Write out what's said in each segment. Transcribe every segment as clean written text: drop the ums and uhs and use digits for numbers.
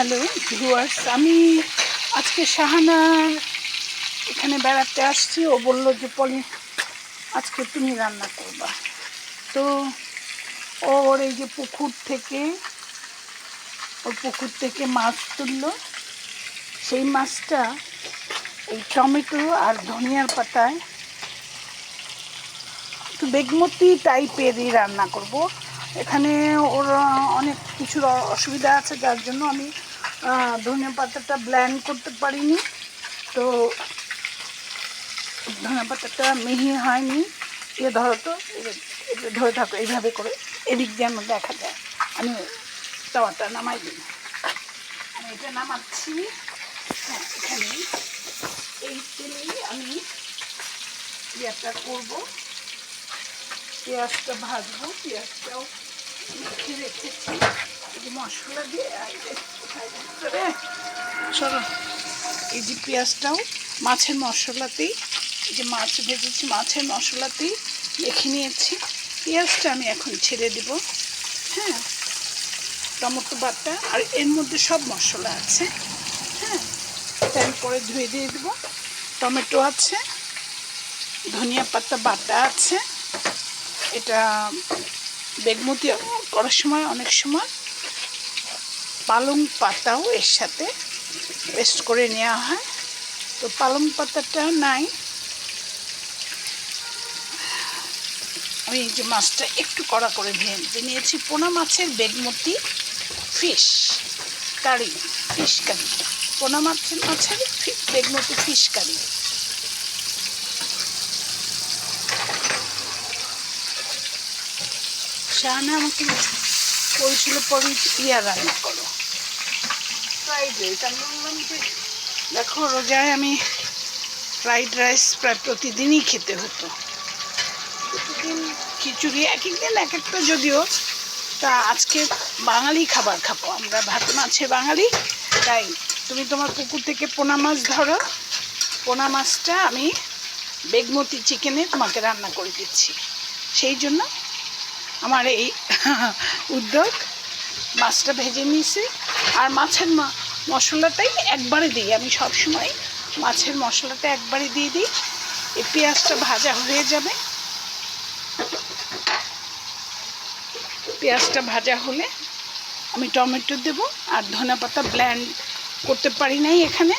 Hello viewers, আমি আজকে শাহানার এখানে বেড়াতে আসছি। ও বলল যে পলি আজকে তুমি রান্না করবা। তো ওর এই যে পুকুর থেকে মাছ তুললো। সেই মাছটা এই টমেটো আর ধনিয়ার পাতায় একটু বেগমতি টাইপেরই রান্না করব। এখানে ওর অনেক কিছুর অসুবিধা আছে, যার জন্য আমি ধনিয়া পাতাটা ব্লেন্ড করতে পারিনি। তো ধনিয়া পাতাটা মিহি হয়নি। ধরো তো, ধরে থাকো এইভাবে করে, এদিক যেন দেখা যায়। আমি তাওয়াটা নামাই দিই, আমি এটা নামাচ্ছি। হ্যাঁ, এখানে এই তেলেই আমি ইয়েটা করবো, পেঁয়াজটা ভাজবো। পেঁয়াজটাও মেখে রেখেছি মশলা দিয়ে। চলো, এই যে পেঁয়াজটাও মাছের মশলাতেই, এই যে মাছ ভেজেছি মাছের মশলাতেই মেখে নিয়েছি। পেঁয়াজটা আমি এখন ছেড়ে দেব। হ্যাঁ, টমেটো বাটা আর এর মধ্যে সব মশলা আছে। হ্যাঁ, প্যান করে ধুয়ে দিয়ে দেবো। টমেটো আছে, ধনিয়া পাতা বাটা আছে। এটা বেগমতি করার সময় অনেক সময় পালং পাতাও এর সাথে পেস্ট করে নেওয়া হয়। তো পালং পাতাটা নাই। আমি এই যে মাছটা একটু কড়া করে ভেজে নিয়েছি। পোনা মাছের বেগমতি ফিশ কারি, পোনা মাছের বেগমতি ফিশ কারি। শাহানা আমাকে বলছিল পরে রান্না করো, ফ্রাইড রাইস। আমি বললাম যে দেখো, রোজায় আমি ফ্রাইড রাইস প্রায় প্রতিদিনই খেতে হতো। প্রতিদিন খিচুড়ি, এক একদিন এক একটা, যদিও তা আজকে বাঙালি খাবার খাবো আমরা, ভাত মাছে বাঙালি। তাই তুমি তোমার পুকুর থেকে পোনা মাছ ধরো, পোনা মাছটা আমি বেগমতি চিকেনে তোমাকে রান্না করে দিচ্ছি। সেই জন্য আমার এই উদ্যোগ। মাছটা ভেজে নিয়েছি আর মাছের মশলাটাই একবারে দিই। আমি সবসময় মাছের মশলাটা একবারে দিয়ে দিই। এই পেঁয়াজটা ভাজা হয়ে যাবে। পেঁয়াজটা ভাজা হলে আমি টমেটো দেব আর ধনিয়া পাতা ব্লেন্ড করতে পারি নাই এখানে,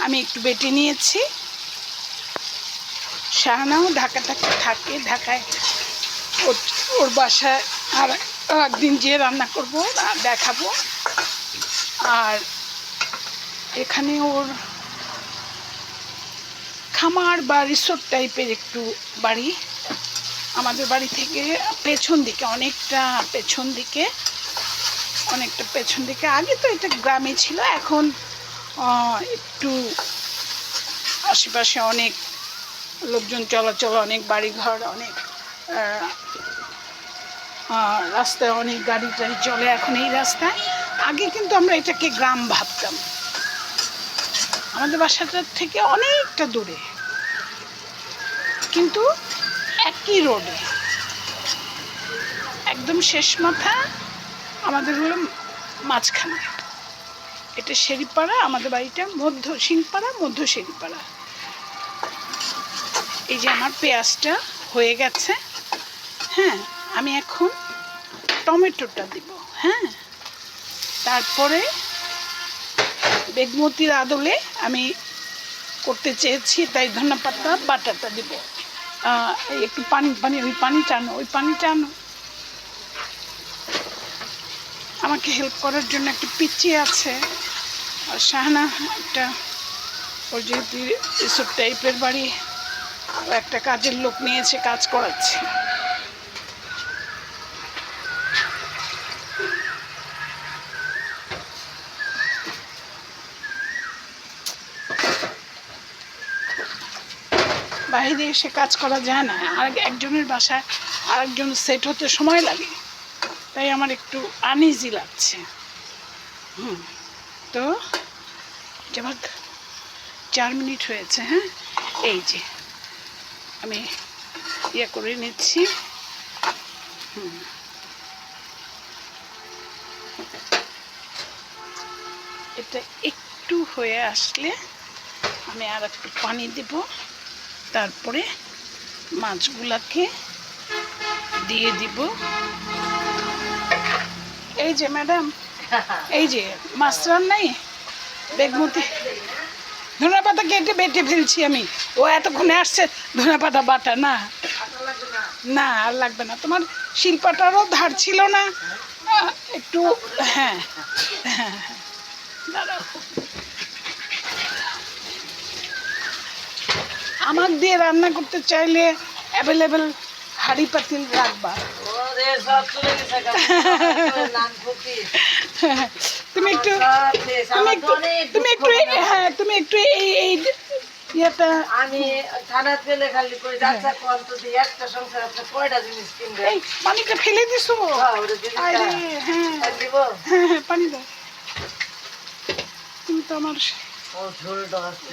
আমি একটু বেটে নিয়েছি। শাহানাও ঢাকায় ঢাকায় ওর বাসায় আর একদিন যেয়ে রান্না করবো, দেখাবো। আর এখানে ওর খামার বা রিসোর্ট টাইপের একটু বাড়ি। আমাদের বাড়ি থেকে পেছন দিকে, অনেকটা পেছন দিকে। আগে তো এটা গ্রামে ছিল, এখন একটু আশেপাশে অনেক লোকজন চলাচল, অনেক বাড়িঘর, অনেক রাস্তায় অনেক গাড়ি টাড়ি চলে এখন এই রাস্তায়। আগে কিন্তু আমরা এটাকে গ্রাম ভাবতাম। আমাদের বাসাটার থেকে অনেকটা দূরে, কিন্তু একই রোডে, একদম শেষ মাথা আমাদের হলো মাঝখানে। এটা শেরিপাড়া, আমাদের বাড়িটা সিংপাড়া, মধ্য শেরিপাড়া। এই যে আমার পেঁয়াজটা হয়ে গেছে। হ্যাঁ, আমি এখন টমেটোটা দিব। হ্যাঁ, তারপরে বেগমতির আদলে আমি করতে চেয়েছি, তাই ধনিয়া পাতা বাটাটা দিব। একটু পানি, ওই পানিটা আনো। আমাকে হেল্প করার জন্য একটা পিচ্চি আছে। আর শাহানা একটা, ওর যেহেতু এসব টাইপের বাড়ি, একটা কাজের লোক নিয়েছে, কাজ করাচ্ছে। বাইরে এসে কাজ করা যায় না, আর একজনের বাসায় আরেকজন সেট হতে সময় লাগে, তাই আমার একটু আনইজি লাগছে। তো যাক, 4 মিনিট হয়েছে। হ্যাঁ, এই যে আমি করে নিচ্ছি। এটা একটু হয়ে আসলে আমি আর একটু পানি দেব, তারপরে মাছগুলাকে দিয়ে দিব। এই যে ম্যাডাম, এই যে মাছ রান্নাই বেগমতি ধনিয়া পাতা কেটে বেটে ফেলছি আমি। ও এতক্ষণে আসছে ধনিয়া পাতা বাটা না, না আর লাগবে না। তোমার শিল্পাটারও ধার ছিল না একটু? হ্যাঁ হ্যাঁ, দাঁড়াও। আমার দিয়ে রান্না করতে চাইলে অ্যাভেলেবেল হাঁড়ি পাতিল রাখবা। তুমি একটু তুমি একটু হ্যাঁ তুমি একটু এই ইয়েটা আমি থানা পেলে খালি কই যাচ্ছে কোন তো দিয়ে একটা সংসার আপনি কয়টা জিনিস কিনবে? এই পানিটা ফেলে দিছো? হ্যাঁ ওরে দিদি আরে হ্যাঁ দিব। হ্যাঁ পানি দাও। তুমি তো আমার ও ঝোলটা আসছে।